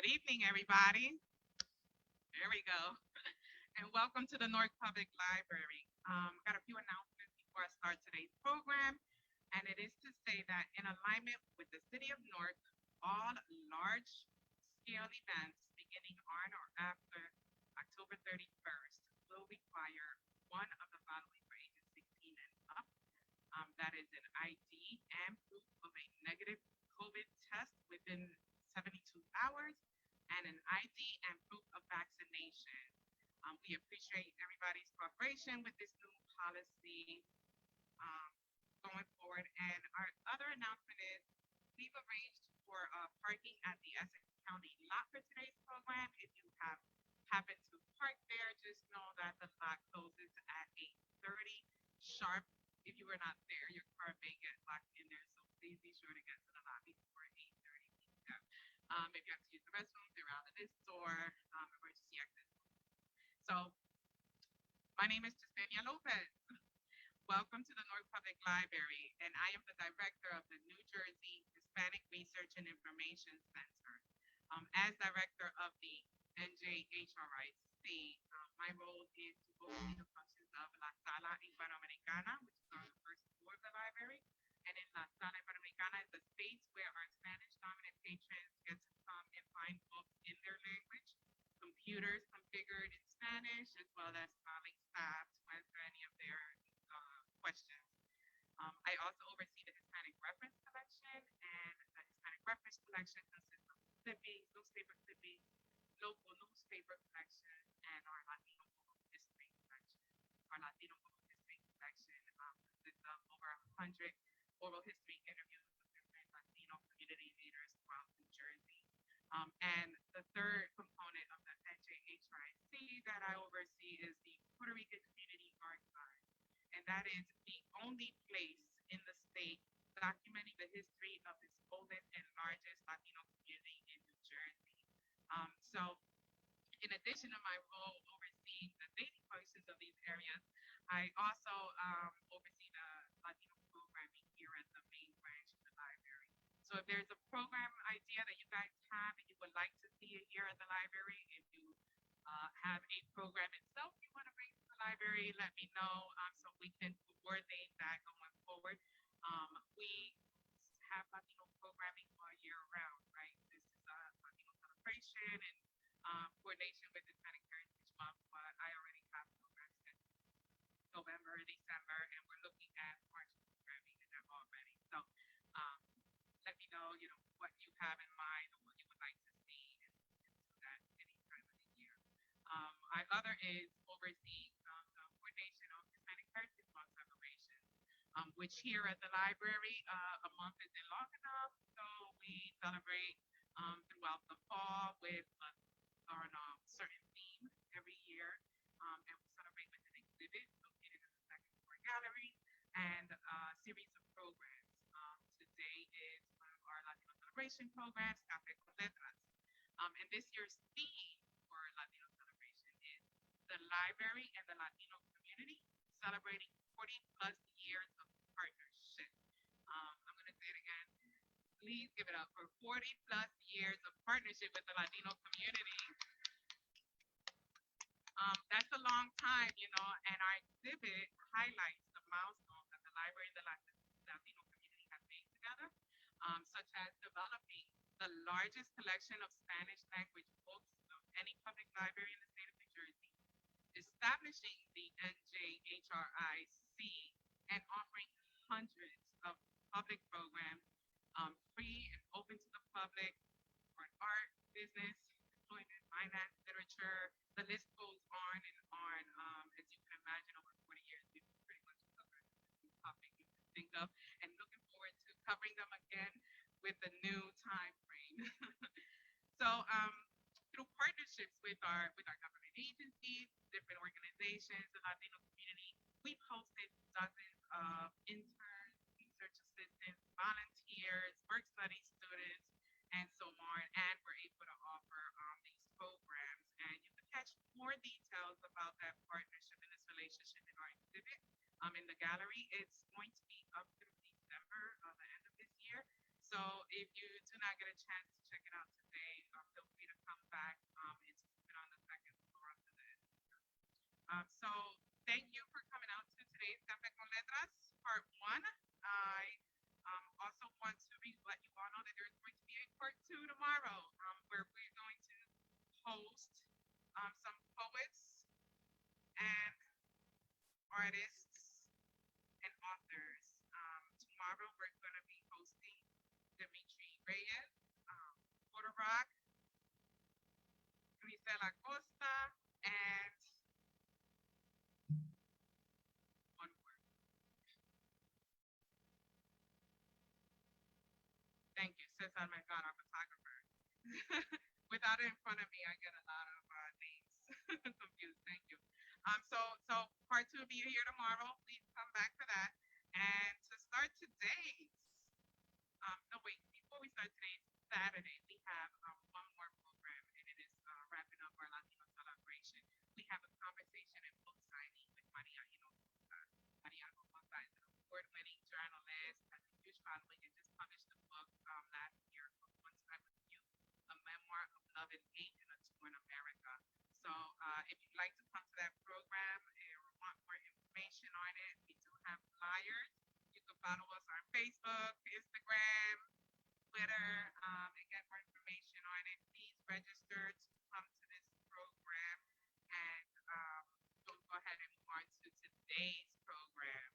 Good evening, everybody. There we go. And welcome to the Newark Public Library. Got a few announcements before I start today's program. And it is to say that in alignment with the City of Newark, all large scale events beginning on or after October 31st will require one of the following for ages 16 and up. That is an ID and proof of a negative COVID test within 72 hours and an ID and proof of vaccination. We appreciate everybody's cooperation with this new policy um, going forward. And our other announcement is we've arranged for parking at the Essex County lot for today's program. If you have happened to park there, just know that the lot closes at 8:30 sharp. If you were not there, your car may get locked in there. So please be sure to get to the lot before 8:30 p.m. If you have to use the restroom, they're out of this door, emergency exit. So my name is Justenia Lopez. Welcome to the Newark Public Library, and I am the director of the New Jersey Hispanic Research and Information Center. As director of the NJHRIC, my role is to oversee the functions of La Sala Iberoamericana, which is on the first floor of the library. And in La Sala Iberoamericana is the space where our Spanish dominant patrons get to come and find books in their language, computers configured in Spanish, as well as calling staff to answer any of their questions. I also oversee the Hispanic Reference Collection, and the Hispanic Reference Collection consists of clippings, newspaper clippings, local newspaper collection, and our Latino oral history collection. Our Latino oral history collection consists of over 100 oral history interviews with different Latino community leaders throughout New Jersey. And the third component of the NJHRIC that I oversee is the Puerto Rican Community Archive. And that is the only place in the state documenting the history of its oldest and largest Latino community in New Jersey. So, in addition to my role overseeing the daily functions of these areas, I also oversee the Latino programming here at the main branch of the library. So, if there's a program idea that you guys have and you would like to see it here at the library, if you have a program itself you want to bring to the library, let me know so we can coordinate that going forward. We have Latino programming all year round, right? This is a Latino celebration and coordination with Hispanic Heritage Month, but I already have programs in November, December, and we're looking at March programming in there already. So let me know, what you have in mind or what you would like to see and do that any time of the year. My other is overseeing the coordination of Hispanic Heritage Month celebrations, which here at the library, a month isn't long enough, so we celebrate throughout the fall with on a certain theme every year, and we celebrate with an exhibit located in the second floor gallery and a series of programs. Today is one of our Latino celebration programs, Café con Letras. And this year's theme for Latino celebration is the library and the Latino community celebrating 40 plus years of partnership. I'm going to say it again. Please give it up for 40 plus years of partnership with the Latino community. That's a long time, and our exhibit highlights the milestones that the library and the Latino community have made together, such as developing the largest collection of Spanish language books of any public library in the state of New Jersey, establishing the NJHRIC, and offering hundreds of public programs free and open to the public for art, business, employment, finance, literature. The list goes on and on. As you can imagine, over 40 years, we've pretty much covered every topic you can think of, and looking forward to covering them again with a new time frame. So, through partnerships with our government agencies, different organizations, the Latino community, we've hosted dozens of interns, research assistants, volunteers, work study students, and so on. And we're able to offer these programs. And you can catch more details about that partnership and this relationship in our exhibit in the gallery. It's going to be up through December, the end of this year. So if you do not get a chance to check it out today, feel free to come back and sleep on the second floor of the. So thank you for coming out to today's Café con Letras Part 1. I also want to let you all know that there's going to be a Part 2 tomorrow where we're going to host some poets and artists and authors. Tomorrow we're going to be hosting Dimitri Reyes, Puerto Rock, Grisela Costa, and one word. Thank you, Cesar Mercado, our photographer. Without it in front of me, I get a lot of names confused. Thank you. So part two will be here tomorrow. Please come back for that. And to start today's, no wait, before we start today's Saturday, we have one more program, and it is wrapping up our Latino celebration. We have a conversation and book signing with Maria Hinojosa. Maria Hinojosa is an award-winning journalist, has a huge following, and just published a book last year called Once I Was You, a memoir of love and hate in a torn America. So if you'd like to come to that program or want more information on it, we do have flyers. You can follow us on Facebook, Instagram, Twitter, and get more information on it. Please register to come to this program. And we'll go ahead and move on to today's program.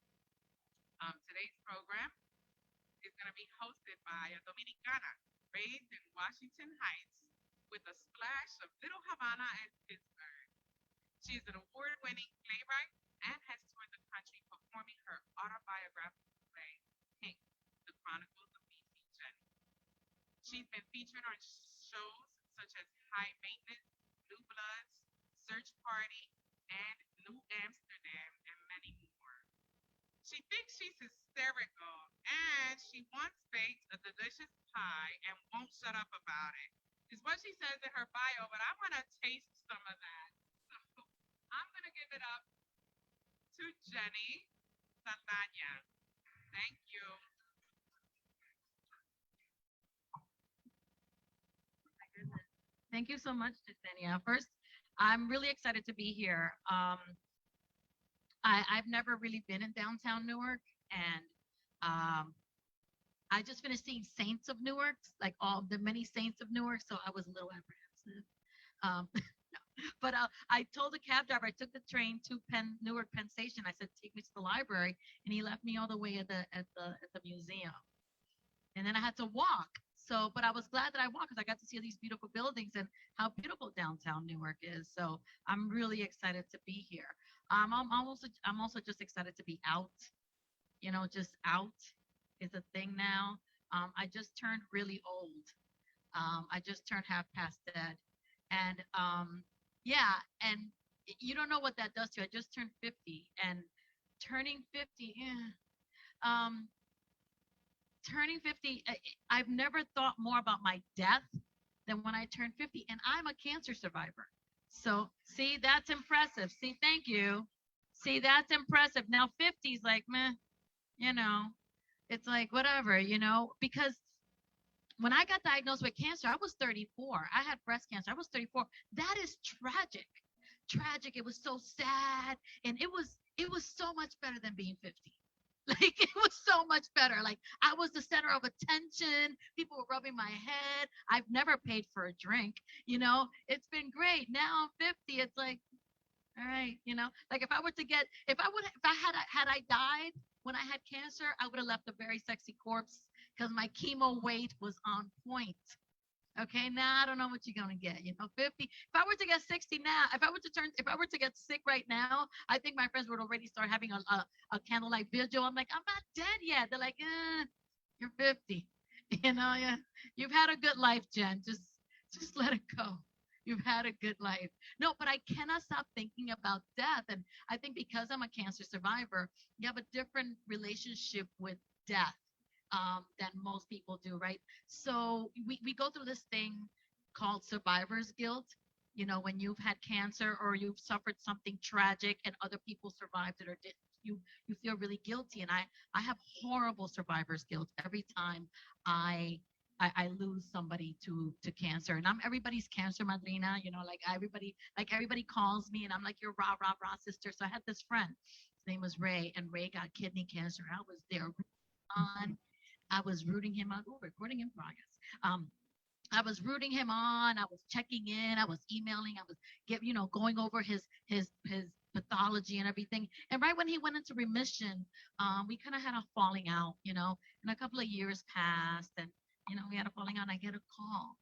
Today's program is going to be hosted by a Dominicana raised in Washington Heights with a splash of Little Havana and Pittsburgh. She is an award-winning playwright and has toured the country performing her autobiographical play, Pink, The Chronicles of BC Jenny. She's been featured on shows such as High Maintenance, New Bloods, Search Party, and New Amsterdam, and many more. She thinks she's hysterical and she once baked a delicious pie and won't shut up about it. Is what she says in her bio, but I want to taste some of that. So I'm going to give it up to Jenny Saldaña. Thank you. Thank you so much, Jasenia. First, I'm really excited to be here. I've never really been in downtown Newark, and I just finished seeing Saints of Newark, like all the many Saints of Newark, so I was a little apprehensive. But I told the cab driver, I took the train to Newark Penn Station. I said, take me to the library, and he left me all the way at the museum. And then I had to walk. So, but I was glad that I walked because I got to see these beautiful buildings and how beautiful downtown Newark is. So I'm really excited to be here. I'm also just excited to be out. Just out is a thing now. I just turned really old. I just turned half past dead, and yeah, and you don't know what that does to you. I just turned 50, and turning 50, yeah. Um, Turning 50, I've never thought more about my death than when I turned 50, and I'm a cancer survivor. So, see, that's impressive. See, thank you. See, that's impressive. Now 50 is like, meh, you know, it's like whatever, because when I got diagnosed with cancer, I was 34. I had breast cancer. I was 34. That is tragic. Tragic. It was so sad, and it was so much better than being 50. Like it was so much better. Like I was the center of attention. People were rubbing my head. I've never paid for a drink. It's been great. Now I'm 50. It's like, all right, like if I had I died when I had cancer, I would have left a very sexy corpse because my chemo weight was on point. Okay, now I don't know what you're gonna get. 50. If I were to get 60 now, if I were to get sick right now, I think my friends would already start having a candlelight vigil. I'm like, I'm not dead yet. They're like, you're 50. Yeah. You've had a good life, Jen. Just let it go. You've had a good life. No, but I cannot stop thinking about death. And I think because I'm a cancer survivor, you have a different relationship with death than most people do, right? So we go through this thing called survivor's guilt. When you've had cancer or you've suffered something tragic and other people survived it or didn't, you feel really guilty. And I have horrible survivor's guilt every time I I lose somebody to cancer, and I'm everybody's cancer madrina. Like everybody calls me, and I'm like your rah rah rah sister. So I had this friend. His name was Ray, and Ray got kidney cancer. I was there on. I was rooting him on. Oh, recording in progress. Um, I was rooting him on. I was checking in. I was emailing. I was going over his pathology and everything. And right when he went into remission, we kind of had a falling out, and a couple of years passed, and we had a falling out. And I get a call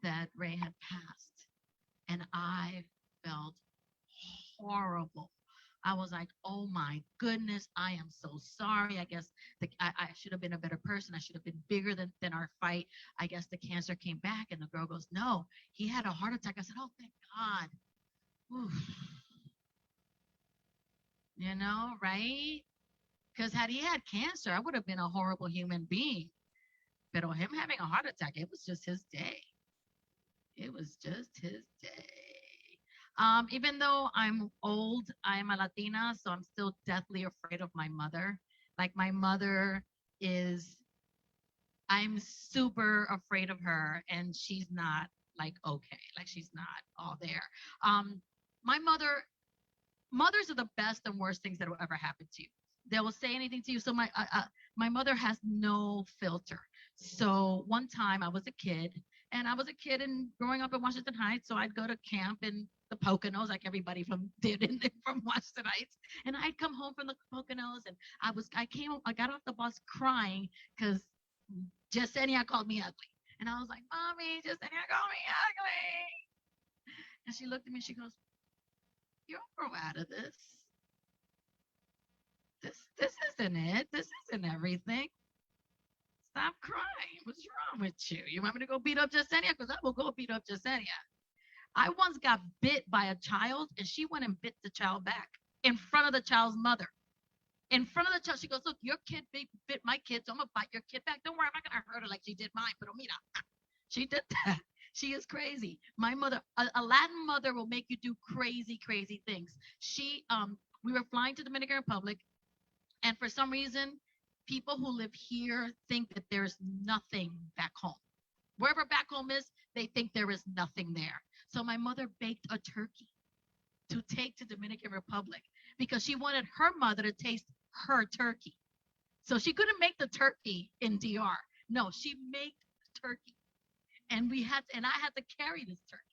that Ray had passed, and I felt horrible. I was like, oh my goodness, I am so sorry. I guess I should have been a better person. I should have been bigger than our fight. I guess the cancer came back. And the girl goes, no, he had a heart attack. I said, oh, thank God. Oof. Right? Because had he had cancer, I would have been a horrible human being. But him having a heart attack, it was just his day. It was just his day. Even though I'm old, I'm a Latina, so I'm still deathly afraid of my mother. Like my mother is, I'm super afraid of her, and she's not like okay, like she's not all there. Um, my mothers are the best and worst things that will ever happen to you. They will say anything to you. So my mother has no filter. So one time I was a kid, and I was a kid and growing up in Washington Heights. So I'd go to camp in the Poconos, like everybody from did in from Washington Heights, and I'd come home from the Poconos, and I got off the bus crying because Jasenia called me ugly, and I was like, "Mommy, Jasenia called me ugly," and she looked at me, and she goes, "You'll grow out of this. This isn't it. This isn't everything. Stop crying. What's wrong with you? You want me to go beat up Jasenia? Because I will go beat up Jasenia." I once got bit by a child, and she went and bit the child back in front of the child's mother. In front of the child, she goes, "Look, your kid bit my kid, so I'm gonna bite your kid back. Don't worry, I'm not gonna hurt her like she did mine." But mira, she did that. She is crazy. My mother, a Latin mother, will make you do crazy, crazy things. We were flying to Dominican Republic, and for some reason, people who live here think that there's nothing back home. Wherever back home is, they think there is nothing there. So my mother baked a turkey to take to Dominican Republic because she wanted her mother to taste her turkey. So she couldn't make the turkey in DR. No, she made turkey, and I had to carry this turkey,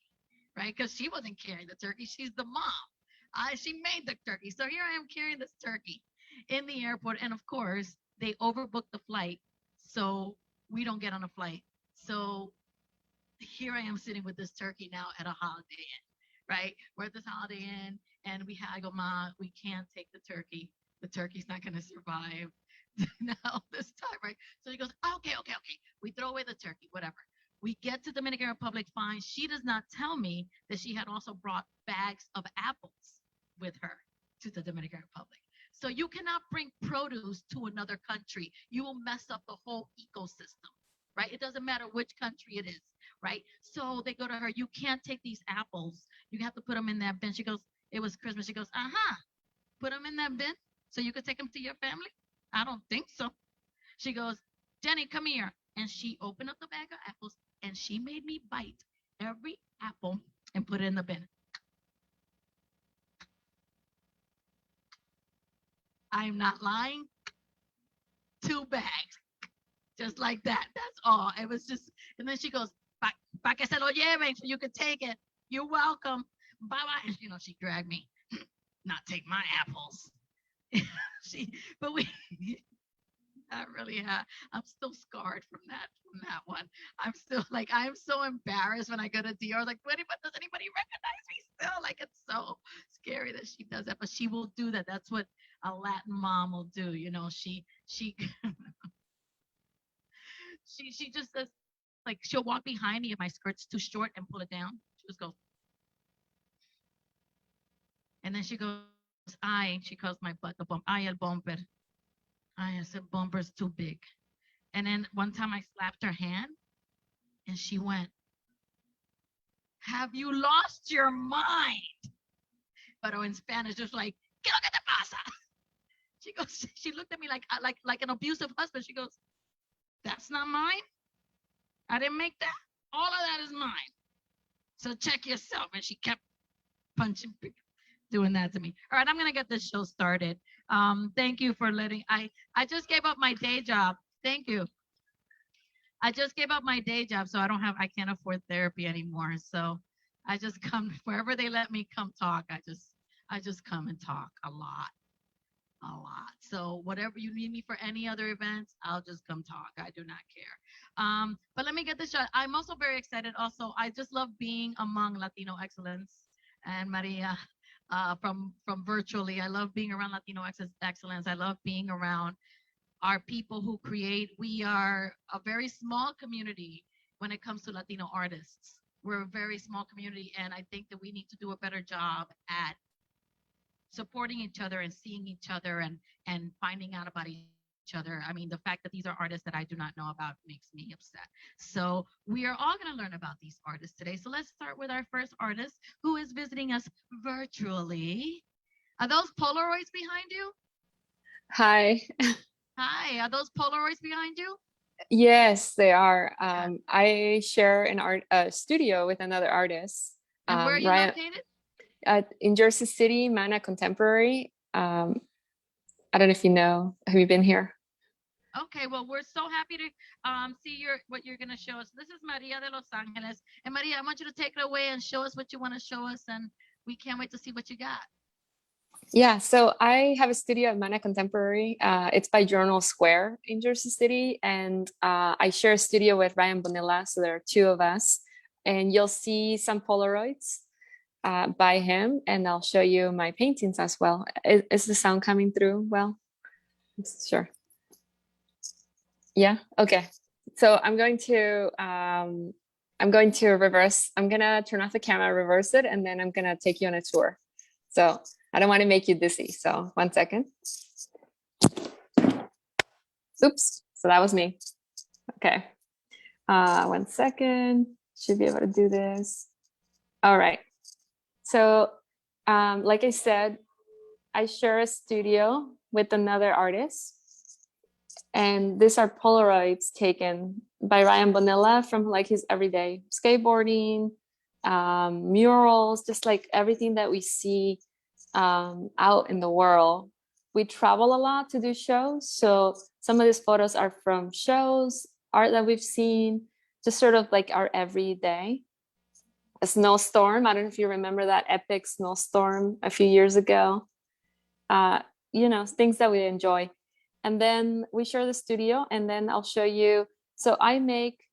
right? Because she wasn't carrying the turkey. She's the mom. She made the turkey. So here I am carrying this turkey in the airport, and of course they overbooked the flight, so we don't get on a flight. So here I am sitting with this turkey now at a Holiday Inn, right? We're at this Holiday Inn, and I go, "Ma, we can't take the turkey. The turkey's not going to survive now this time," right? So he goes, "Okay, okay, okay." We throw away the turkey, whatever. We get to Dominican Republic fine. She does not tell me that she had also brought bags of apples with her to the Dominican Republic. So you cannot bring produce to another country. You will mess up the whole ecosystem, right? It doesn't matter which country it is, right? So they go to her, "You can't take these apples. You have to put them in that bin." She goes, "It was Christmas." She goes, "Uh-huh. Put them in that bin so you could take them to your family?" "I don't think so." She goes, "Jenny, come here." And she opened up the bag of apples, and she made me bite every apple and put it in the bin. I'm not lying. 2 bags, just like that. That's all. It was just, and then she goes, "Pa que se lo lleven, so you can take it. You're welcome. Bye bye." And she dragged me, not take my apples. But I really have. I'm still scarred from that one. I'm still like, I'm so embarrassed when I go to DR. Like, does anybody recognize me still? Like, it's so scary that she does that, but she will do that. That's what a Latin mom will do. She she just says, like, she'll walk behind me if my skirt's too short and pull it down. She just goes, and then she goes, "Ay," she calls my butt the bump. "Ay, el bumper." I said, "Bumper's too big." And then one time I slapped her hand, and she went, "Have you lost your mind?" But in Spanish, just like, "¿Qué lo que te pasa?" She goes, she looked at me like an abusive husband. She goes, "That's not mine." I didn't make that. All of that is mine. So check yourself. And she kept punching, doing that to me. All right, I'm gonna get this show started. Thank you for letting. I just gave up my day job. Thank you. I just gave up my day job, so I can't afford therapy anymore. So I just come wherever they let me come talk. I just come and talk a lot. So whatever you need me for any other events, I'll just come talk. I do not care. But let me get this shot. I'm also very excited. Also, I just love being among Latino excellence and Maria. From virtually, I love being around excellence. I love being around our people who create. We are a very small community when it comes to Latino artists. We're a very small community, and I think that we need to do a better job at supporting each other and seeing each other and finding out about each other. I mean, the fact that these are artists that I do not know about makes me upset. So we are all going to learn about these artists today. So let's start with our first artist who is visiting us virtually. Are those Polaroids behind you? Hi. Hi, are those Polaroids behind you? Yes, they are. Yeah. I share an art studio with another artist, And where are you Ryan, located? in Jersey City, Mana Contemporary. I don't know if you know. Have you been here? Okay, well, we're so happy to see what you're gonna show us. This is Maria de Los Angeles, and Maria, I want you to take it away and show us what you want to show us, and we can't wait to see what you got. Yeah, so I have a studio at Mana Contemporary. It's by Journal Square in Jersey City, and I share a studio with Ryan Bonilla. So there are two of us, and you'll see some Polaroids by him, and I'll show you my paintings as well. Is the sound coming through well? Sure. Yeah. Okay. So I'm going to reverse. I'm gonna turn off the camera, reverse it, and then I'm gonna take you on a tour. So I don't want to make you dizzy. So 1 second. Oops. So that was me. Okay. 1 second. Should be able to do this. All right. So like I said, I share a studio with another artist. And these are Polaroids taken by Ryan Bonilla from like his everyday skateboarding, murals, just like everything that we see out in the world. We travel a lot to do shows. So some of these photos are from shows, art that we've seen, just sort of like our everyday. A snowstorm. I don't know if you remember that epic snowstorm a few years ago. Uh, things that we enjoy. And then we share the studio, and then I'll show you. So I make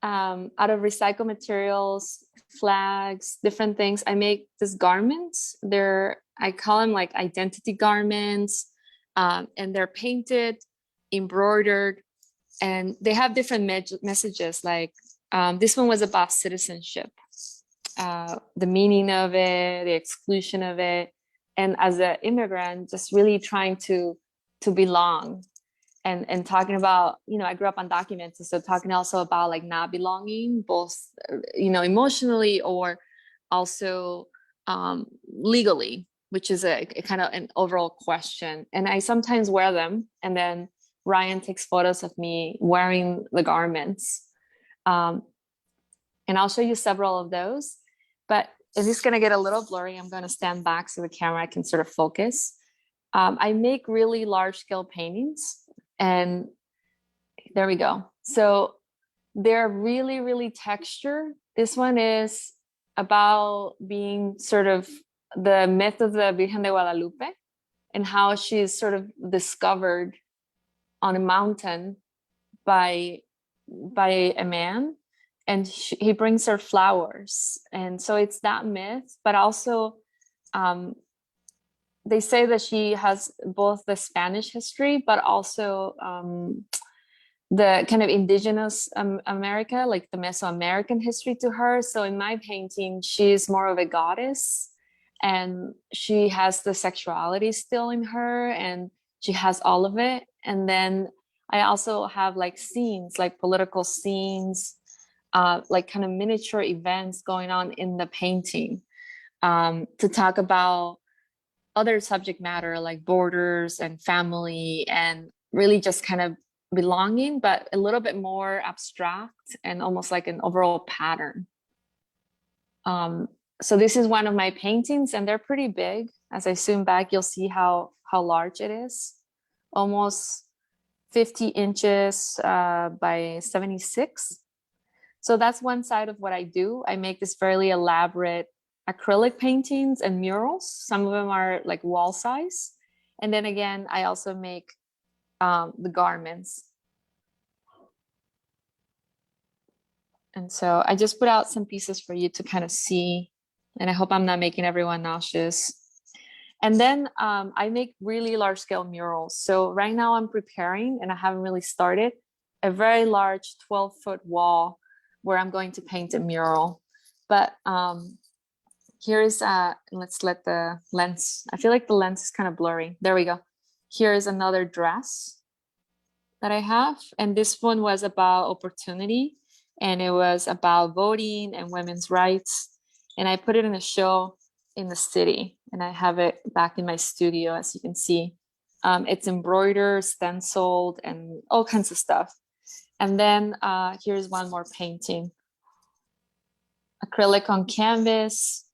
out of recycled materials, flags, different things. I make these garments. I call them like identity garments, and they're painted, embroidered, and they have different messages. Like this one was about citizenship, the meaning of it, the exclusion of it, and as an immigrant, just really trying to belong, and talking about, I grew up undocumented, so talking also about like not belonging, both emotionally or also legally, which is a kind of an overall question. And I sometimes wear them, and then Ryan takes photos of me wearing the garments, um, and I'll show you several of those. But if it's going to get a little blurry, I'm going to stand back so the camera can sort of focus. I make really large scale paintings, and there we go. So they're really, really textured. This one is about being sort of the myth of the Virgen de Guadalupe and how she's sort of discovered on a mountain by a man, and he brings her flowers. And so it's that myth, but also they say that she has both the Spanish history, but also the kind of indigenous America, like the Mesoamerican history to her. So in my painting, she's more of a goddess, and she has the sexuality still in her, and she has all of it. And then I also have like scenes, like political scenes, like kind of miniature events going on in the painting, to talk about other subject matter like borders and family, and really just kind of belonging, but a little bit more abstract and almost like an overall pattern. Um, so this is one of my paintings, and they're pretty big. As I zoom back, you'll see how large it is. Almost 50 inches by 76. So that's one side of what I do. I make this fairly elaborate acrylic paintings and murals. Some of them are like wall size. And then again, I also make the garments. And so I just put out some pieces for you to kind of see. And I hope I'm not making everyone nauseous. And then I make really large scale murals. So right now I'm preparing, and I haven't really started, a very large 12-foot wall where I'm going to paint a mural. But here's, let's let the lens, I feel like the lens is kind of blurry. There we go. Here's another dress that I have. And this one was about opportunity, and it was about voting and women's rights. And I put it in a show in the city, and I have it back in my studio, as you can see. It's embroidered, stenciled, and all kinds of stuff. And then here's one more painting. Acrylic on canvas,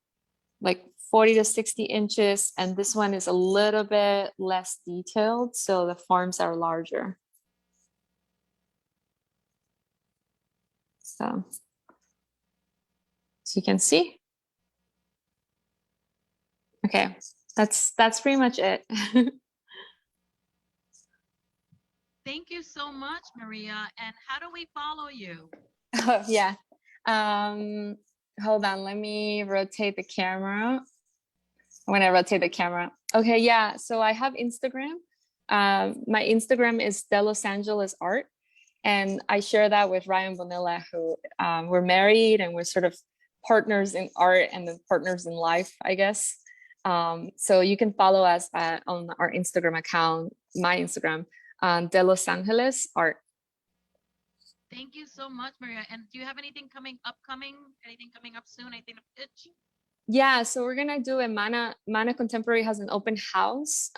like 40 to 60 inches. And this one is a little bit less detailed, so the forms are larger. So you can see. Okay, that's pretty much it. Thank you so much, Maria. And how do we follow you? Oh, yeah. Hold on, let me rotate the camera. I'm gonna rotate the camera. Okay, yeah. So I have Instagram. My Instagram is De Los Angeles Art, and I share that with Ryan Bonilla, who we're married and we're sort of partners in art and then partners in life, I guess. So you can follow us on our Instagram account, my Instagram, De Los Angeles Art. Thank you so much, Maria. And do you have anything upcoming? Anything coming up soon? Anything to pitch? Yeah, so we're gonna do a Mana Contemporary has an open house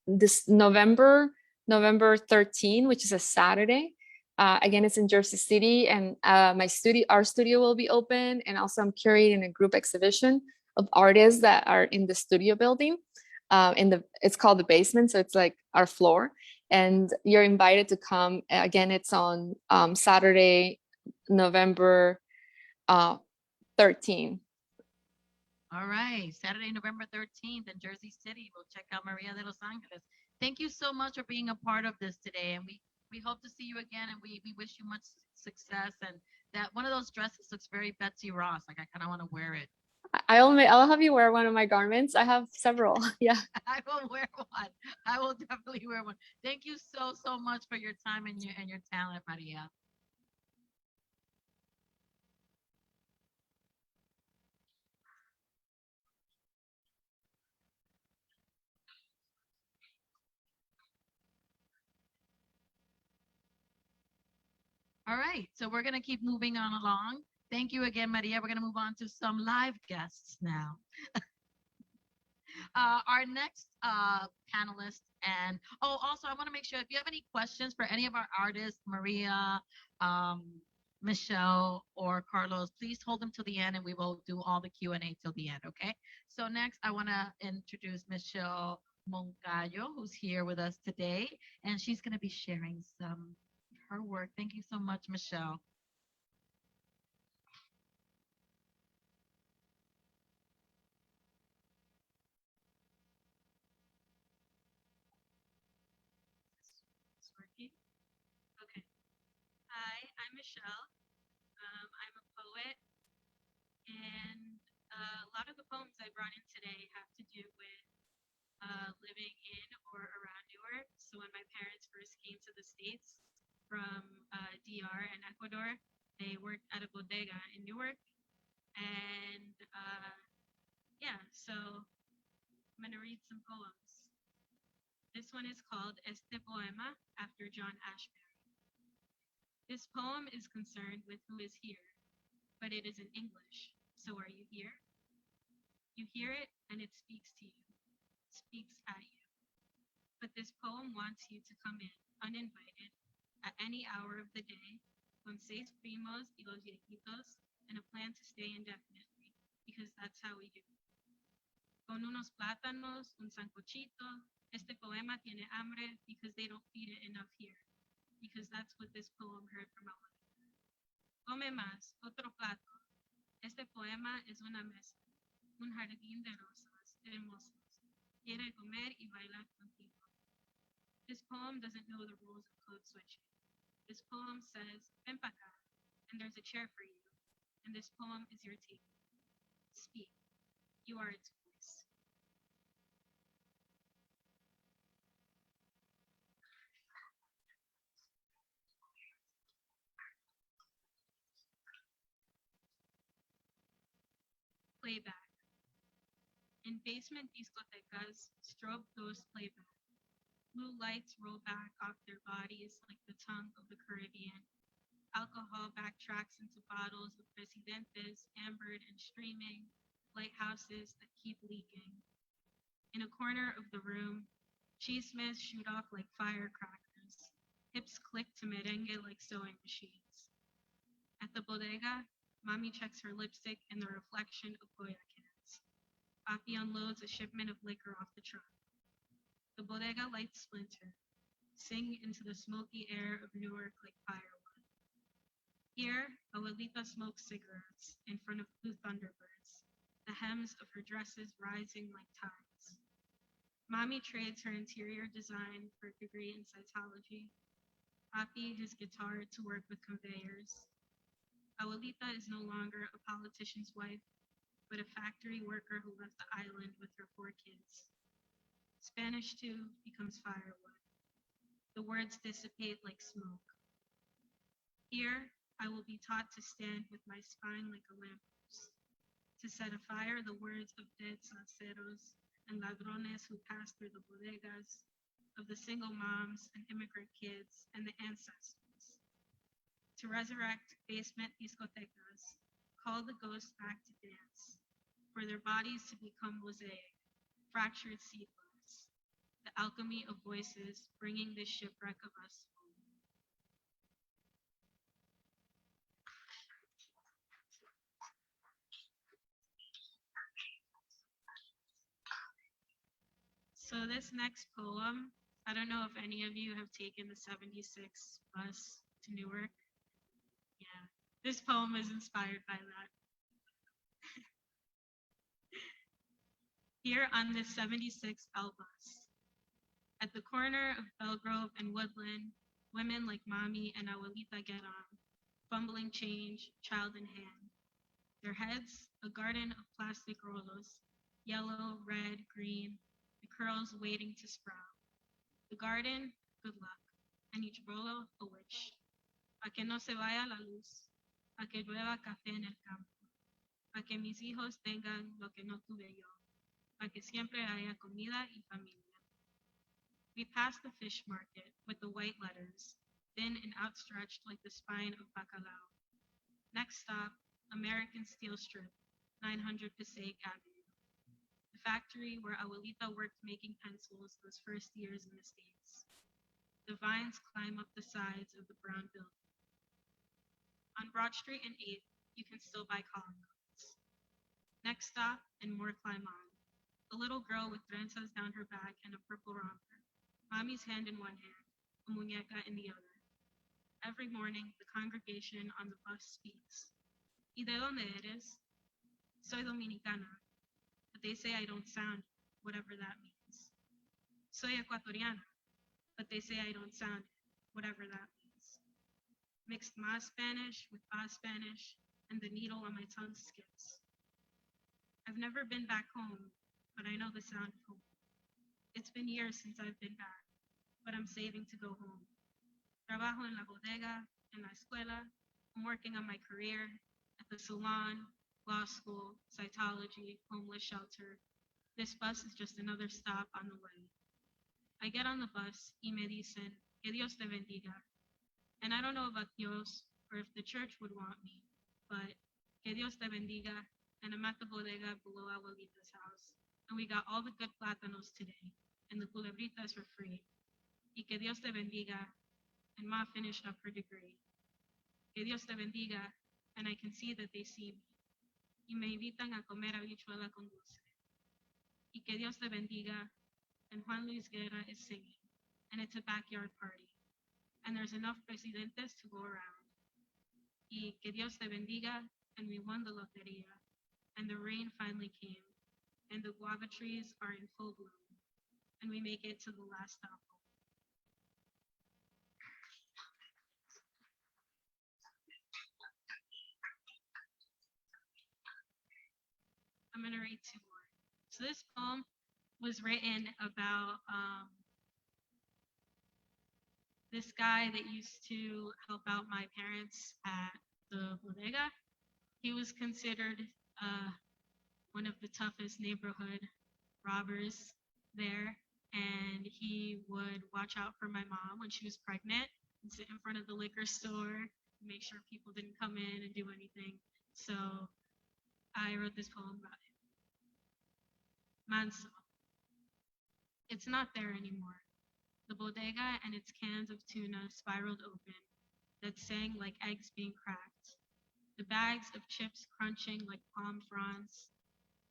this November 13, which is a Saturday. Again, it's in Jersey City, and our studio will be open, and also I'm curating a group exhibition of artists that are in the studio building. It's called the basement, so it's like our floor, and you're invited to come. Again, it's on Saturday, November 13. All right, Saturday, November 13th in Jersey City. We'll check out Maria de Los Angeles. Thank you so much for being a part of this today. And we hope to see you again, and we wish you much success. And that one of those dresses looks very Betsy Ross. Like I kind of want to wear it. I'll have you wear one of my garments. I have several. Yeah. I will wear one. I will definitely wear one. Thank you so much for your time and your talent, Maria. All right, so we're gonna keep moving on along. Thank you again, Maria. We're gonna move on to some live guests now. Our next panelist, and also I want to make sure if you have any questions for any of our artists, Maria, um, Michelle, or Carlos, please hold them till the end, and we will do all the Q&A till the end. Okay. So next, I want to introduce Michelle Moncayo, who's here with us today, and she's going to be sharing some of her work. Thank you so much, Michelle. It's working. Okay. Hi, I'm Michelle. I'm a poet, and a lot of the poems I brought in today have to do with living in or around Newark. So when my parents first came to the States from DR and Ecuador, they worked at a bodega in Newark. And yeah, so I'm going to read some poems. This one is called Este Poema after John Ashbery. This poem is concerned with who is here, but it is in English. So are you here? You hear it and it speaks to you, speaks at you. But this poem wants you to come in, uninvited, at any hour of the day, con seis primos y los viejitos, and a plan to stay indefinitely, because that's how we do. Con unos plátanos, un sancochito. Este poema tiene hambre because they don't feed it enough here, because that's what this poem heard from our. Come más, otro plato. Este poema es una mesa, un jardín de rosas hermosas. Quiere comer y bailar contigo. This poem doesn't know the rules of code switching. This poem says, ven pa acá, and there's a chair for you. And this poem is your table. Speak. You are its voice. Playback. In basement discotecas, strobe ghosts play back. Blue lights roll back off their bodies like the tongue of the Caribbean. Alcohol backtracks into bottles of presidentes, ambered and streaming, lighthouses that keep leaking. In a corner of the room, chismes shoot off like firecrackers. Hips click to merengue like sewing machines. At the bodega, mommy checks her lipstick in the reflection of Goya cans. Papi unloads a shipment of liquor off the truck. The bodega lights splinter, sing into the smoky air of Newark like firewood. Here, Abuelita smokes cigarettes in front of blue thunderbirds, the hems of her dresses rising like tides. Mommy trades her interior design for a degree in cytology. Papi his guitar to work with conveyors. Abuelita is no longer a politician's wife, but a factory worker who left the island with her 4 kids. Spanish too becomes firewood. The words dissipate like smoke. Here, I will be taught to stand with my spine like a lamppost, to set afire the words of dead salseros and ladrones who passed through the bodegas, of the single moms and immigrant kids and the ancestors, to resurrect basement discotecas, call the ghosts back to dance, for their bodies to become mosaic, fractured seedless, the alchemy of voices bringing this shipwreck of us home. So this next poem, I don't know if any of you have taken the 76 bus to Newark. Yeah, this poem is inspired by that. Here on this 76 L bus, at the corner of Belgrove and Woodland, women like Mommy and Abuelita get on, fumbling change, child in hand. Their heads, a garden of plastic rolos, yellow, red, green, the curls waiting to sprout. The garden, good luck, and each rolo, a wish. Pa que no se vaya la luz, pa que llueva café en el campo, pa que mis hijos tengan lo que no tuve yo, pa que siempre haya comida y familia. We passed the fish market with the white letters, thin and outstretched like the spine of bacalao. Next stop, American Steel Strip, 900 Passaic Avenue. The factory where Abuelita worked making pencils those first years in the States. The vines climb up the sides of the brown building. On Broad Street and 8th, you can still buy calling cards. Next stop, and more climb on. A little girl with trenzas down her back and a purple romper. Mommy's hand in one hand, a muñeca in the other. Every morning, the congregation on the bus speaks. ¿Y de dónde eres? Soy dominicana, but they say I don't sound, whatever that means. Soy ecuatoriana, but they say I don't sound, whatever that means. Mixed Ma Spanish with Ba Spanish, and the needle on my tongue skips. I've never been back home, but I know the sound of home. It's been years since I've been back, but I'm saving to go home. Trabajo en la bodega, en la escuela. I'm working on my career, at the salon, law school, cytology, homeless shelter. This bus is just another stop on the way. I get on the bus y me dicen, que Dios te bendiga. And I don't know about Dios or if the church would want me, but que Dios te bendiga, and I'm at the bodega below Abuelita's house. And we got all the good plátanos today, and the culebritas for free. Y que Dios te bendiga, and Ma finished up her degree. Que Dios te bendiga, and I can see that they see me. Y me invitan a comer habichuela con dulce. Y que Dios te bendiga, and Juan Luis Guerra is singing, and it's a backyard party, and there's enough presidentes to go around. Y que Dios te bendiga, and we won the loteria, and the rain finally came, and the guava trees are in full bloom, and we make it to the last stop home. I'm gonna read two more. So this poem was written about this guy that used to help out my parents at the bodega. He was considered uh, one of the toughest neighborhood robbers there, and he would watch out for my mom when she was pregnant and sit in front of the liquor store, make sure people didn't come in and do anything. So I wrote this poem about him. Manso. It's not there anymore. The bodega and its cans of tuna spiraled open, that sang like eggs being cracked. The bags of chips crunching like palm fronds,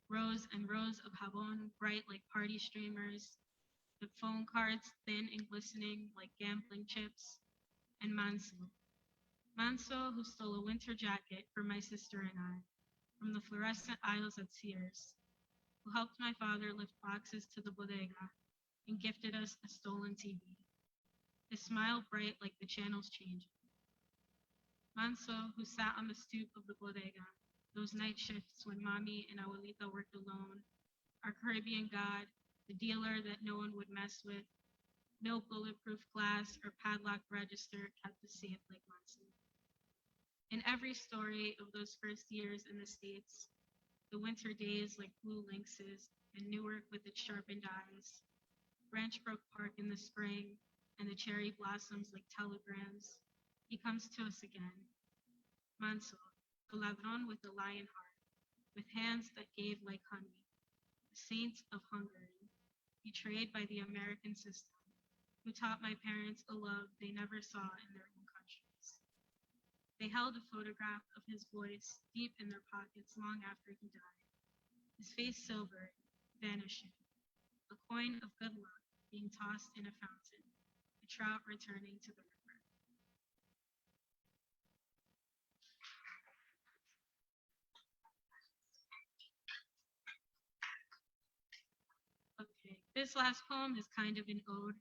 rows and rows of jabon bright like party streamers, the phone cards thin and glistening like gambling chips, and Manso. Manso, who stole a winter jacket for my sister and I from the fluorescent aisles at Sears, who helped my father lift boxes to the bodega and gifted us a stolen TV. His smile bright like the channels changing. Manso, who sat on the stoop of the bodega, those night shifts when mommy and abuelita worked alone, our Caribbean god, the dealer that no one would mess with, no bulletproof glass or padlocked register kept us safe like Manso. In every story of those first years in the States, the winter days like blue lynxes and Newark with its sharpened eyes, Branch Brook Park in the spring, and the cherry blossoms like telegrams, he comes to us again. Manso, the ladron with the lion heart, with hands that gave like honey, the saint of Hungary, betrayed by the American system, who taught my parents a love they never saw in their own countries. They held a photograph of his voice deep in their pockets long after he died, his face silvered, vanishing, a coin of good luck being tossed in a fountain, a trout returning to the river. Okay, this last poem is kind of an ode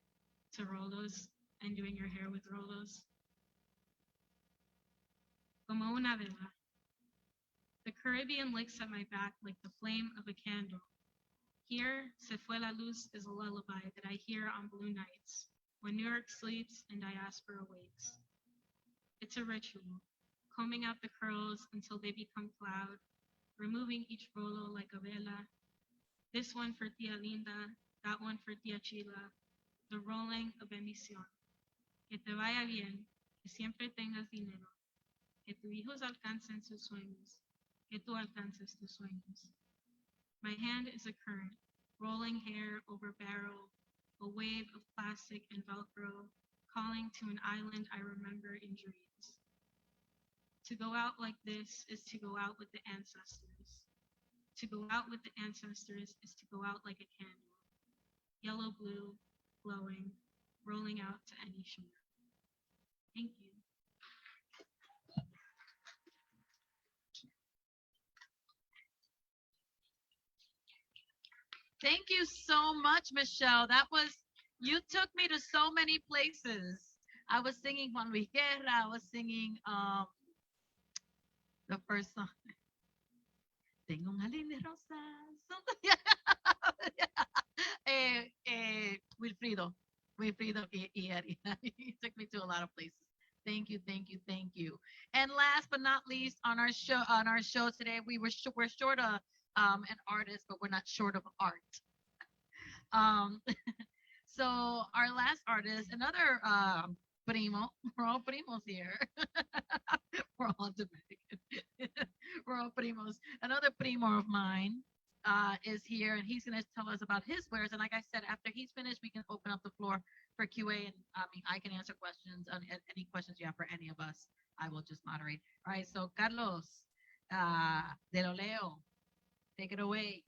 to rolos and doing your hair with rolos. Como una vela. The Caribbean licks at my back like the flame of a candle. Here, Se Fue la Luz is a lullaby that I hear on blue nights, when New York sleeps and diaspora wakes. It's a ritual, combing out the curls until they become cloud, removing each rolo like a vela. This one for Tia Linda, that one for Tia Chila, the rolling of bendición. Que te vaya bien, que siempre tengas dinero, que tus hijos alcancen sus sueños, que tú alcances tus sueños. My hand is a current, rolling hair over barrel, a wave of plastic and Velcro, calling to an island I remember in dreams. To go out like this is to go out with the ancestors. To go out with the ancestors is to go out like a candle, yellow blue, glowing, rolling out to any shore. Thank you. Thank you so much, Michelle. You took me to so many places. I was singing Juan Luis Guerra. I was singing the first song. Tengo una línea rosa. Wilfrido. Wilfrido y Eddie. He took me to a lot of places. Thank you, thank you, thank you. And last but not least, on our show today, we're short of an artist, but we're not short of art. Um, so our last artist, another primo, we're all primos here. We're all Dominican. We're all primos. Another primo of mine is here, and he's going to tell us about his wares. And like I said, after he's finished, we can open up the floor for QA, and I mean, I can answer questions on any questions you have for any of us. I will just moderate. All right, so Carlos, de lo leo, take it away.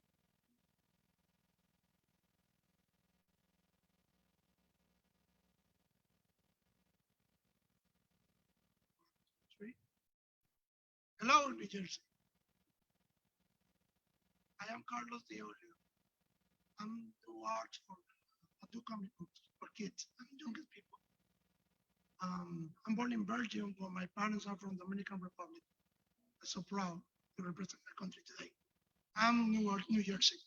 Three. Hello, New Jersey. I am Carlos de Olio. I'm do art for I do comic books for kids and younger people. I'm born in Belgium, but my parents are from Dominican Republic. I'm so proud to represent my country today. I'm Newark, New Jersey.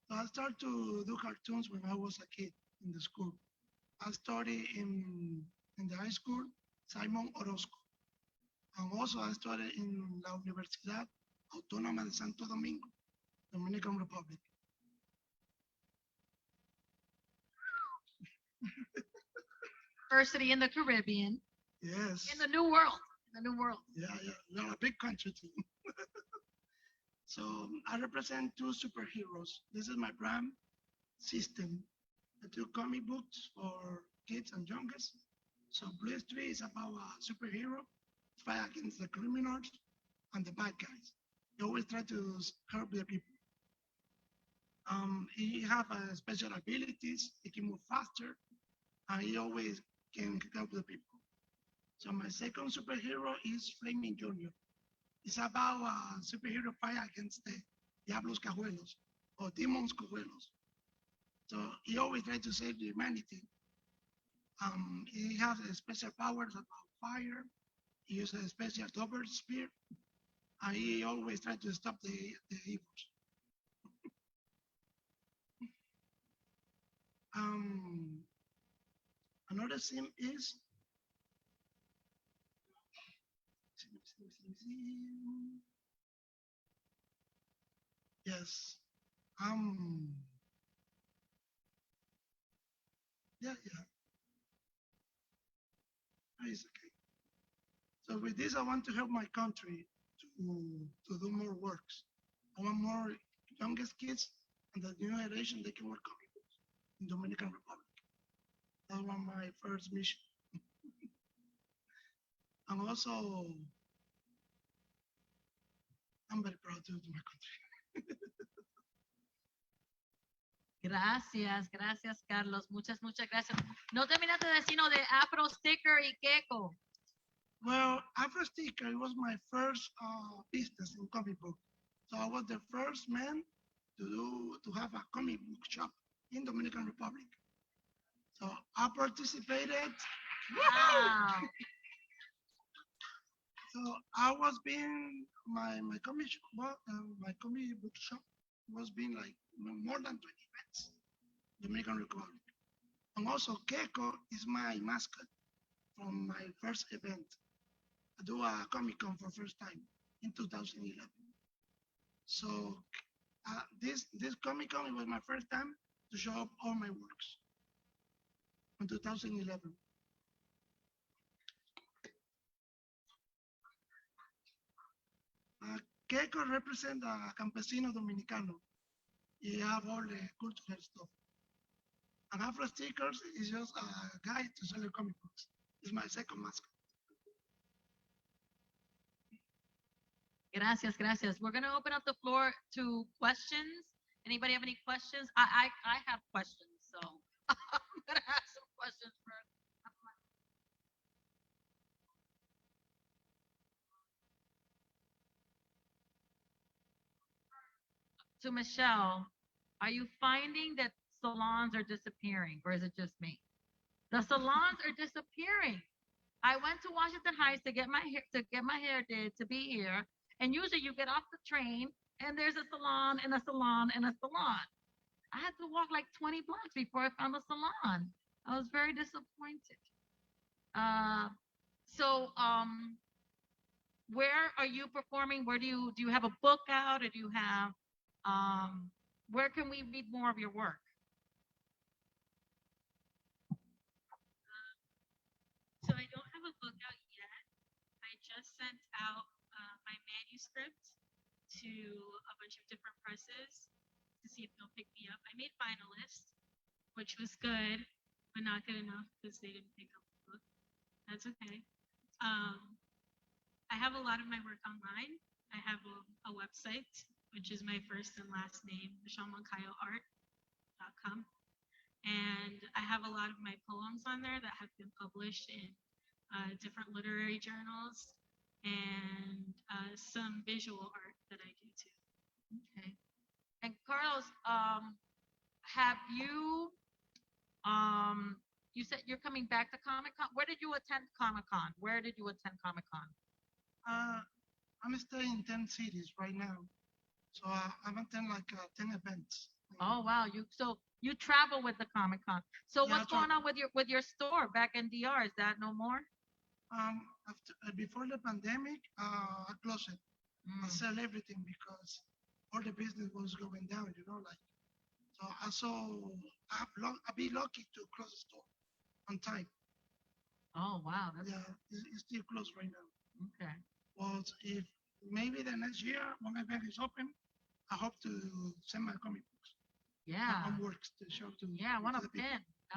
So I started to do cartoons when I was a kid in the school. I studied in the high school, Simon Orozco. And also I studied in La Universidad Autónoma de Santo Domingo, Dominican Republic. University in the Caribbean, Yes. in the New World, in the New World. Yeah, we are a big country too. So I represent two superheroes. This is my brand system. I do comic books for kids and youngest. So Blue Street is about a superhero fight against the criminals and the bad guys. He always try to help the people. He have special abilities. He can move faster, and he always can help the people. So my second superhero is Flaming Junior. It's about a superhero fight against the Diablos Cajuelos or Demons Cajuelos. So he always tries to save the humanity. He has special powers about fire. He uses a special double spear, and he always tries to stop the evils. Um, Another theme is yes. Yeah. It's okay. So with this, I want to help my country to do more works. I want more youngest kids and the new generation they can work comic books in Dominican Republic. That was my first mission. And also, I'm very proud to do my country. Gracias, gracias, Carlos. Muchas gracias. No terminaste de decirnos de Afro Sticker y Keiko. Well, Afro Sticker was my first business in comic book. So I was the first man to have a comic book shop in Dominican Republic. So I participated. Wow. So I was being my comic book shop was being like more than 20 events, Dominican Republic. And also Keiko is my mascot from my first event. I do a Comic Con for first time in 2011. So this Comic Con was my first time to show up all my works in 2011. Keiko represents a campesino dominicano. You have all the cultural stuff. And Afro Stickers is just a guide to sell your comic books. It's my second mascot. Gracias. We're going to open up the floor to questions. Anybody have any questions? I have questions, so I'm going to ask some questions first. To Michelle, are you finding that salons are disappearing, or is it just me? The salons are disappearing. I went to Washington Heights to get my hair did to be here, and usually you get off the train and there's a salon and a salon and a salon. I had to walk like 20 blocks before I found a salon. I was very disappointed. Uh, so where are you performing? Where do you have a book out, or do you have where can we read more of your work? So I don't have a book out yet. I just sent out my manuscript to a bunch of different presses to see if they'll pick me which was good, but not good enough because they didn't pick up the book. That's okay. Um, I have a lot of my work online. I have a website, which is my first and last name, michellemoncayoart.com. And I have a lot of my poems on there that have been published in different literary journals and some visual art that I do too. Okay. And Carlos, have you you said you're coming back to Comic Con. Where did you attend Comic Con? Where did you attend Comic Con? Uh, I'm staying in 10 cities right now. So I've attended like 10 events. Oh wow, you travel with the Comic Con. So Yeah, what's going on with your store back in DR? Is that no more? After, before the pandemic, I closed it. I Mm. sell everything because all the business was going down, like. So I saw I'd be lucky to close the store on time. Oh wow, that's Yeah, it's still closed right now. okay. But if maybe the next year when my bank is open, I hope to send my comic books, my Yeah. own works to show Yeah, I want to a the people. pin. I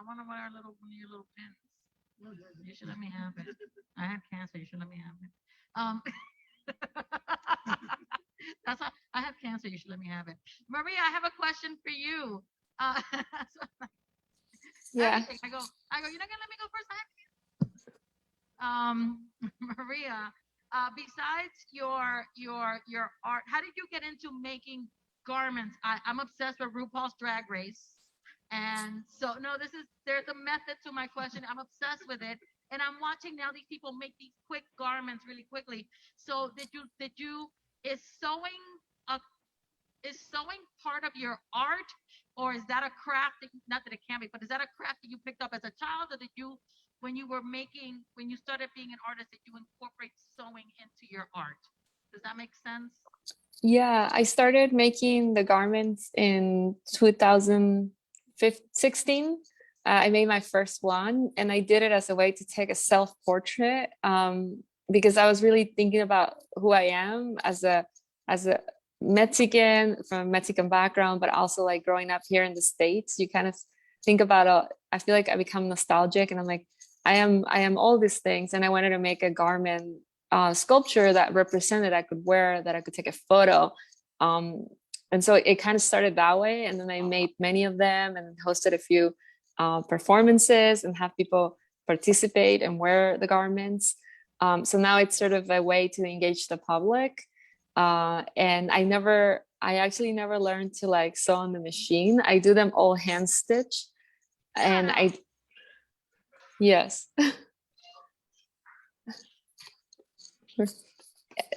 wanna wear a little one of your little pins. Oh, yeah, yeah. You should let me have it. I have cancer. You should let me have it. Um, that's how, I have cancer. You should let me have it. Maria, I have a question for you. So Yeah. everything. You're not gonna let me go first. Maria, besides your art, how did you get into making garments? I'm obsessed with RuPaul's Drag Race, and so no, there's a method to my question. I'm obsessed with it, and I'm watching now these people make these quick garments really quickly. So did you is sewing a is sewing part of your art, or is that a craft that not that it can be, but is that a craft that you picked up as a child, or did you when you started being an artist, did you incorporate sewing into your art? Does that make sense? Yeah, I started making the garments in 2016. I made my first one, and I did it as a way to take a self-portrait, because I was really thinking about who I am as a Mexican from a Mexican background, but also like growing up here in the States. You kind of think about I feel like I become nostalgic, and I'm like, I am all these things, and I wanted to make a garment sculpture that represented I could wear, that I could take a photo. Um, and so it kind of started that way. And then I made many of them and hosted a few performances and have people participate and wear the garments. So now it's sort of a way to engage the public. And I actually never learned to like sew on the machine. I do them all hand stitch. And yes.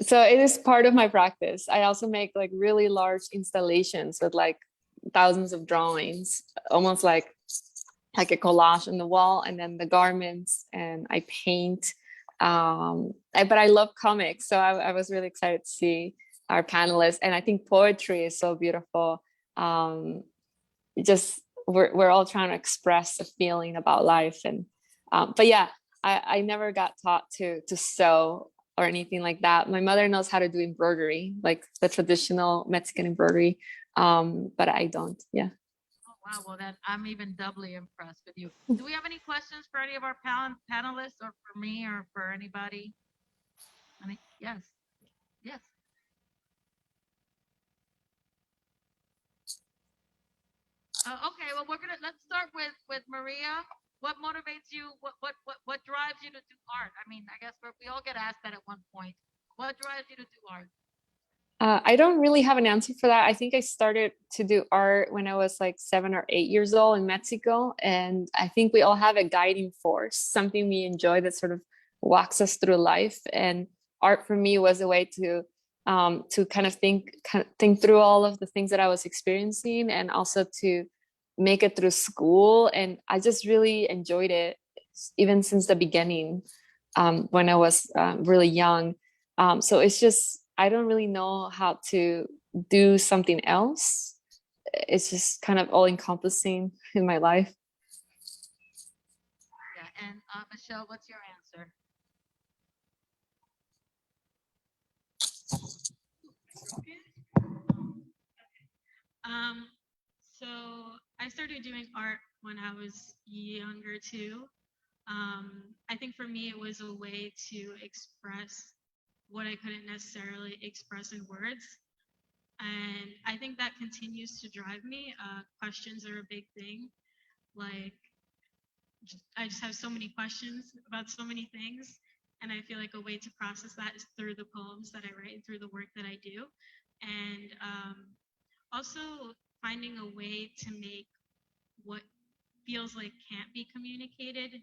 So it is part of my practice. I also make like really large installations with like thousands of drawings, almost like a collage on the wall, and then the garments, and I paint. But I love comics, so I was really excited to see our panelists, and I think poetry is so beautiful. Just we're all trying to express a feeling about life, and but yeah, I never got taught to sew or anything like that. My mother knows how to do embroidery, like the traditional Mexican embroidery, but I don't. Yeah. Oh wow, well then I'm even doubly impressed with you. Do we have any questions for any of our panelists, or for me, or for anybody? Yes, yes. Okay, well let's start with Maria. What motivates you? What drives you to do art? I mean, I guess we all get asked that at one point. What drives you to do art? I don't really have an answer for that. I think I started to do art when I was like 7 or 8 years old in Mexico. And I think we all have a guiding force, something we enjoy that sort of walks us through life. And art for me was a way to kind of think through all of the things that I was experiencing, and also to make it through school. And I just really enjoyed it, even since the beginning, when I was really young. So it's just, I don't really know how to do something else. It's just kind of all encompassing in my life. Yeah, and Michelle, what's your answer? Um, so I I started doing art when I was younger too. I think for me, it was a way to express what I couldn't necessarily express in words. And I think that continues to drive me. Questions are a big thing. Like, I just have so many questions about so many things. And I feel like a way to process that is through the poems that I write and through the work that I do. And also finding a way to make what feels like can't be communicated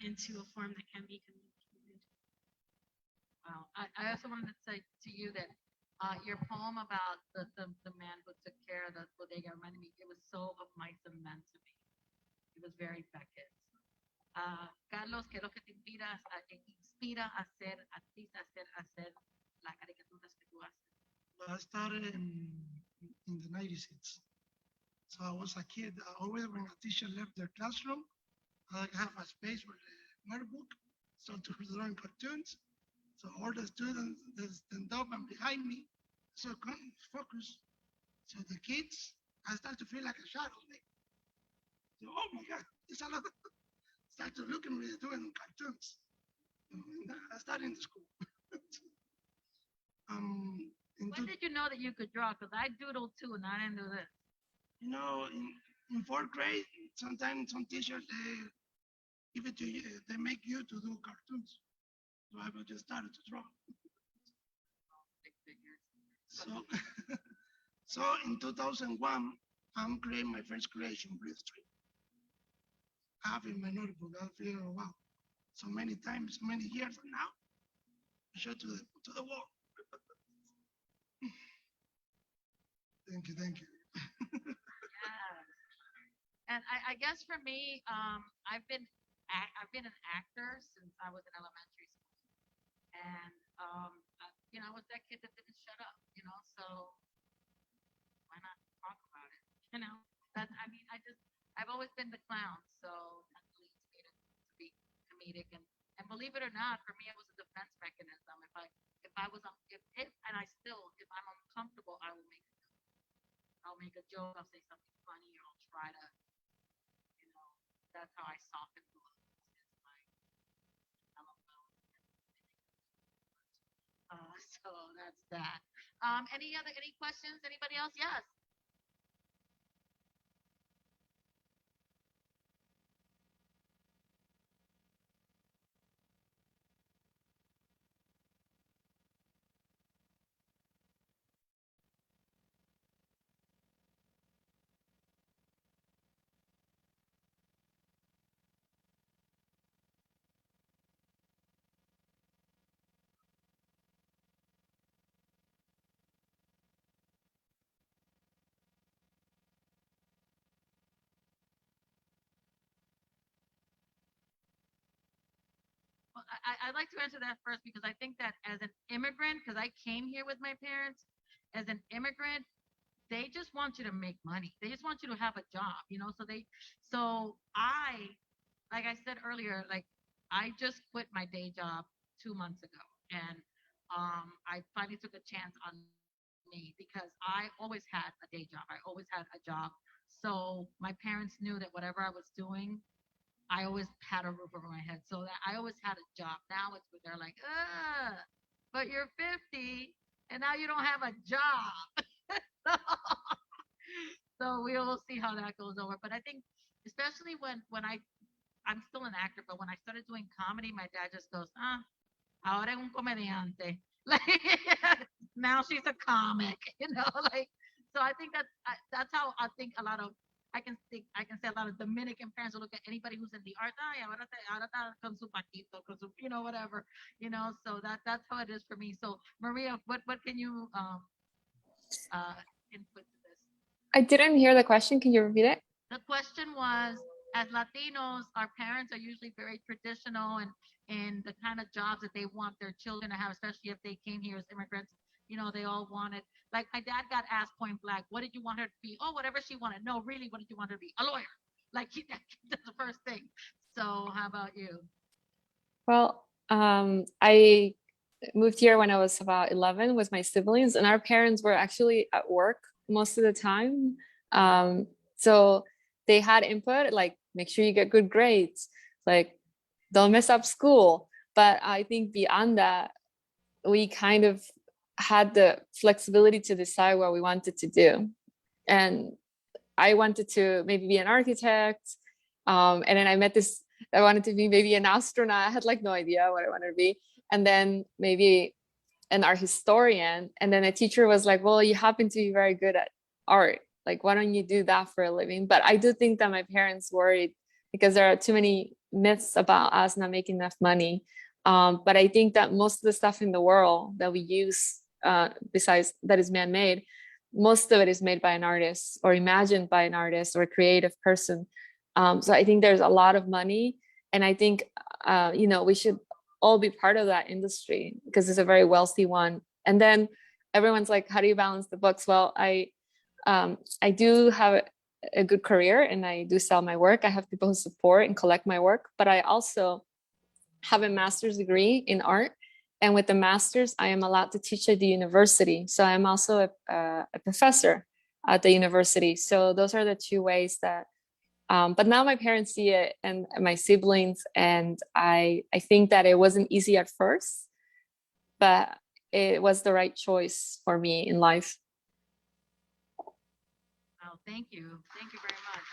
into a form that can be communicated. Wow. I also wanted to say to you that your poem about the man who took care of the bodega reminded me, it was so of mice and men to me. It was very Beckett. Carlos, ¿qué es lo que inspira a hacer artista, hacer las caricaturas que tú haces? Well, I started in the 96. So I was a kid. Always when a teacher left their classroom, I have a space with a notebook, start to learn cartoons. So all the students they stand up and behind me, so come focus. So the kids, I start to feel like a shadow. Like, so, oh my God, it's a lot. Start to look at me doing cartoons. And I started in the school. In When did you know that you could draw? Because I doodled too, and I didn't do this. you know, in fourth grade, sometimes some teachers they give it to you, they make you to do cartoons. So I just started to draw. Big figures. So, so in 2001, I'm creating my first creation, Breathe Street. I have in my notebook. I feel wow, so many times, so many years from now, I show to the wall. Thank you. Yes. And I guess for me, I've been an actor since I was in elementary school, and I was that kid that didn't shut up, so why not talk about it? You know, that I mean, I've always been the clown, so that leads me to be comedic, and believe it or not, for me it was a defense mechanism. If I was if and I still, if I'm uncomfortable, I'll make a joke, I'll say something funny, or I'll try to, you know, that's how I soften blows. Is my LOL. So that's that. Any questions? Anybody else? Yes. Well, I'd like to answer that first because I think that as an immigrant, because I came here with my parents, as an immigrant, they just want you to make money. They just want you to have a job, so like I said earlier, like I just quit my day job 2 months ago, and I finally took a chance on me because I always had a day job. I always had a job. So my parents knew that whatever I was doing, I always had a roof over my head. So that I always had a job. Now it's where they're like, but you're 50 and now you don't have a job. So we will see how that goes over. But I think especially when I'm still an actor, but when I started doing comedy, my dad just goes, ahora es un comediante. Like now she's a comic, like so I think that's how I think a lot of I can say a lot of Dominican parents will look at anybody who's in the arts, ahora está con su paquito, con su, whatever, so that's how it is for me. So Maria, what can you input to this? I didn't hear the question. Can you repeat it? The question was, as Latinos, our parents are usually very traditional and the kind of jobs that they want their children to have, especially if they came here as immigrants. They all wanted, like my dad got asked point blank, what did you want her to be? Oh, whatever she wanted. No, really, what did you want her to be? A lawyer. Like that's the first thing. So how about you? Well, I moved here when I was about 11 with my siblings, and our parents were actually at work most of the time. So they had input, like make sure you get good grades, like don't mess up school. But I think beyond that, we kind of had the flexibility to decide what we wanted to do. And I wanted to maybe be an architect. And then I met this, I wanted to be maybe an astronaut. I had like no idea what I wanted to be. And then maybe an art historian. And then a teacher was like, well, you happen to be very good at art. Like, why don't you do that for a living? But I do think that my parents worried because there are too many myths about us not making enough money. But I think that most of the stuff in the world that we use, besides that is man-made, most of it is made by an artist or imagined by an artist or a creative person. So I think there's a lot of money, and I think we should all be part of that industry because it's a very wealthy one. And then everyone's like, how do you balance the books? Well, I do have a good career and I do sell my work. I have people who support and collect my work, but I also have a master's degree in art. And with the master's, I am allowed to teach at the university. So I'm also a professor at the university. So those are the two ways that but now my parents see it and my siblings, and I think that it wasn't easy at first, but it was the right choice for me in life. Oh, thank you. Thank you very much.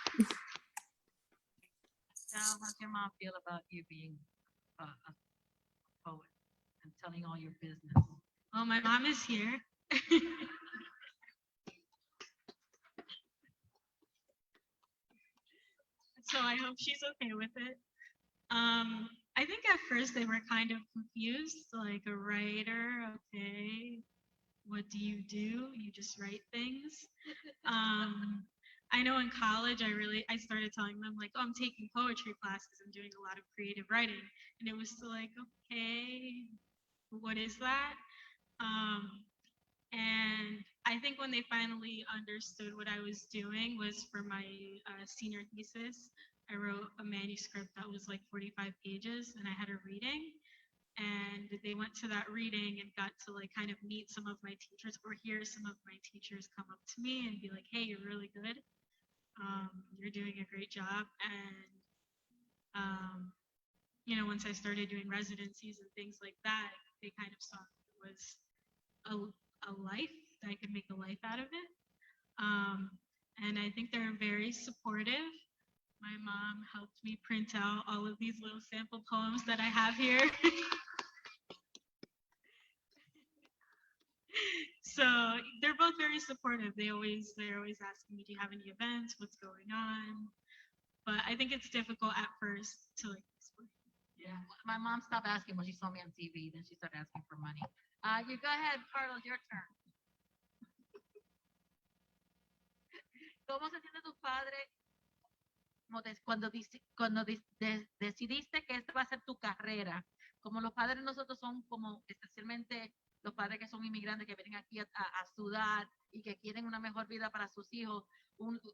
Now, how's your mom feel about you being a poet and telling all your business? Well, my mom is here. So I hope she's okay with it. I think at first they were kind of confused, like a writer, okay, what do? You just write things. Um, I know in college I started telling them like, oh, I'm taking poetry classes and doing a lot of creative writing, and it was still like, okay, what is that? Um, and I think when they finally understood what I was doing was for my senior thesis, I wrote a manuscript that was like 45 pages and I had a reading. And they went to that reading and got to like kind of meet some of my teachers or hear some of my teachers come up to me and be like, hey, you're really good. You're doing a great job. And, once I started doing residencies and things like that, they kind of saw it was a life, that I could make a life out of it. Um, and I think they're very supportive. My mom helped me print out all of these little sample poems that I have here. So they're both very supportive. They're always asking me, do you have any events? What's going on? But I think it's difficult at first to like explain. Yeah. My mom stopped asking when she saw me on TV. Then she started asking for money. You go ahead, Carlos, your turn. ¿Cómo se siente tu padre cuando decidiste que esta va a ser tu carrera? Como los padres de nosotros son como especialmente los padres que son inmigrantes que vienen aquí a sudar y que quieren una mejor vida para sus hijos,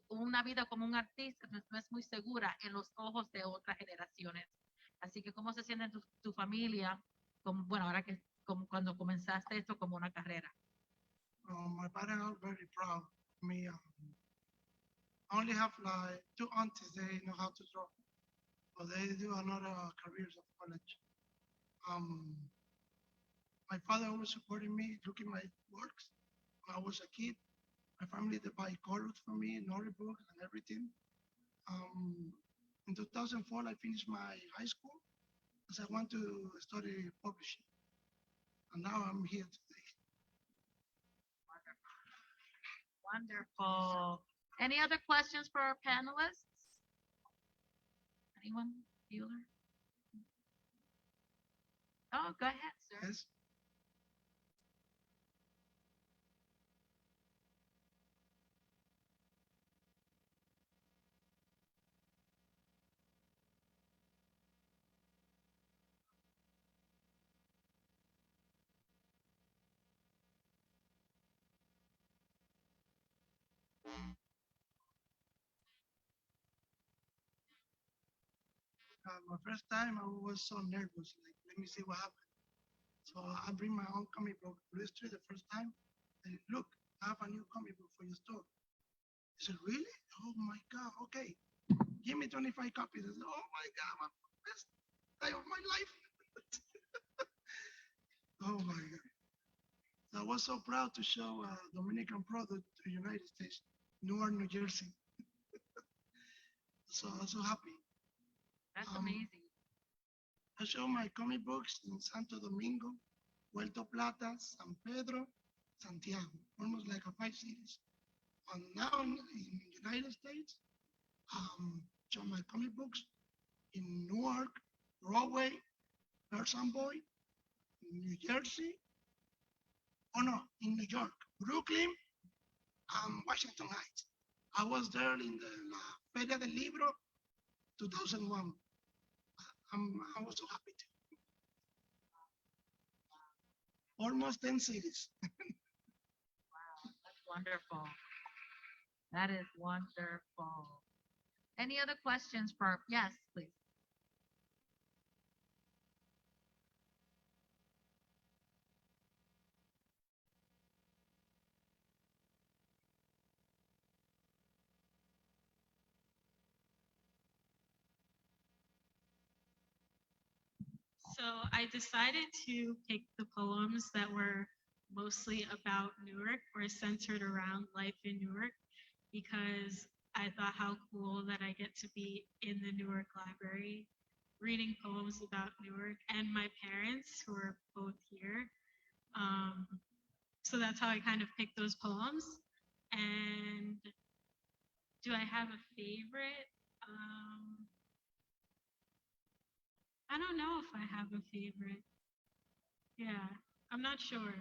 una vida como un artista no es muy segura en los ojos de otras generaciones. Así que, ¿cómo se siente tu familia? Bueno, ahora que cuando comenzaste esto como una carrera. My parents are very proud of me. I only have like two aunties. They know how to draw, but they do another careers of college. Um, my father always supported me, looking my works. When I was a kid, my family they buy colors for me, notebooks and everything. Um, in 2004, I finished my high school because I want to study publishing, and now I'm here today. Wonderful. Any other questions for our panelists? Anyone? Bueller? Oh, go ahead, sir. Yes. My first time, I was so nervous. Like, let me see what happened. So I bring my own comic book to the street the first time. And look, I have a new comic book for your store. I said, really? oh my God, okay, give me 25 copies. I said, oh my God, best day of my life. Oh my God. So I was so proud to show a Dominican product to the United States, Newark, New Jersey. So happy. That's Um, amazing. I show my comic books in Santo Domingo, Puerto Plata, San Pedro, Santiago, almost like a 5 cities. And now in United States, show my comic books in Newark, Broadway, Person Boy, New Jersey, oh no, in New York, Brooklyn, and Washington Heights. I was there in the La Feria del Libro 2001. I was so happy to. Almost 10 cities. That's wonderful. That is wonderful. Any other questions for, yes, please. So I decided to pick the poems that were mostly about Newark or centered around life in Newark because I thought how cool that I get to be in the Newark Library reading poems about Newark and my parents who are both here. Um, so that's how I kind of picked those poems. And do I have a favorite? I don't know if I have a favorite. Yeah, I'm not sure.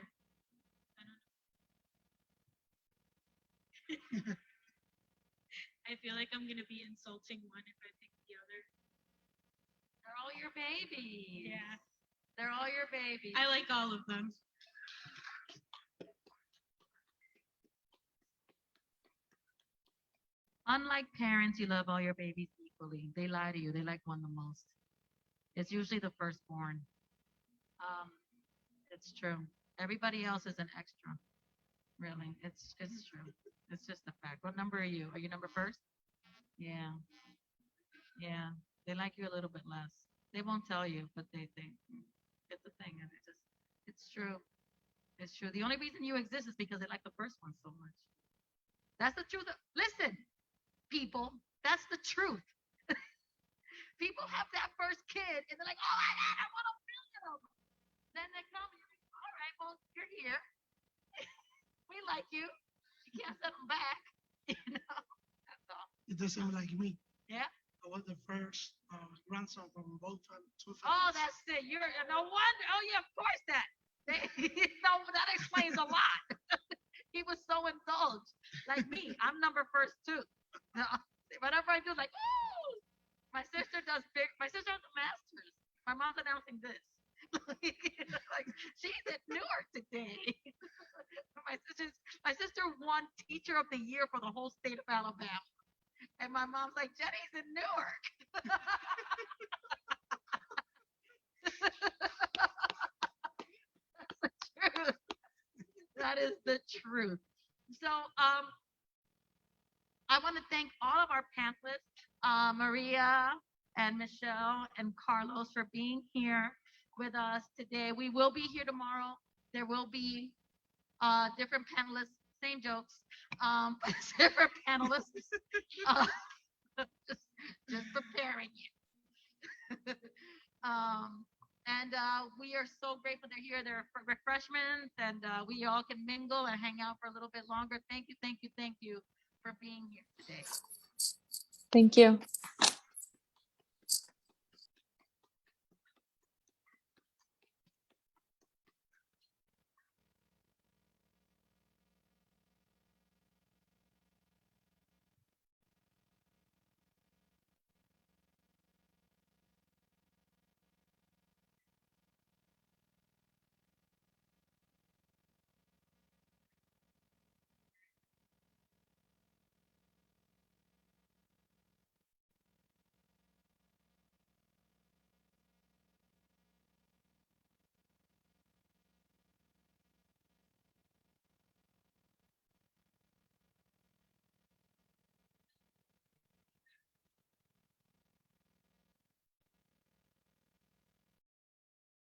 I feel like I'm gonna be insulting one if I pick the other. They're all your babies. Yeah, They're all your babies. I like all of them. Unlike parents, you love all your babies equally. They lie to you. They like one the most. It's usually the firstborn. Um, it's true. Everybody else is an extra. Really, it's true. It's just a fact. What number are you? Are you number first? Yeah, yeah. They like you a little bit less. They won't tell you, but they think it's a thing, and it's true. It's true. The only reason you exist is because they like the first one so much. That's the truth. Listen, people, that's the truth. People have that first kid, and they're like, "Oh my God, I want a million of them." Then they come, and you're like, "All right, well, you're here. We like you. You can't send them back." You know, that's all. It doesn't like me. Yeah. I was the first grandson from both two Oh, families. that's it. You're no wonder. Oh, yeah, of course that. They, no, that explains a lot. He was so indulged, like me. I'm number first too. Whatever I do, like, ooh. My sister does big. My sister has a master's. My mom's announcing this. Like she's at Newark today. My sister won Teacher of the Year for the whole state of Alabama, and my mom's like, Jenny's in Newark. Truth. That is the truth. So, I want to thank all of our pamphlets, Maria and Michelle and Carlos for being here with us today. We will be here tomorrow. There will be different panelists, same jokes, but different panelists. Uh, just, just preparing you. And we are so grateful they're here. There are refreshments, and we all can mingle and hang out for a little bit longer. Thank you, thank you, thank you for being here today. Thank you.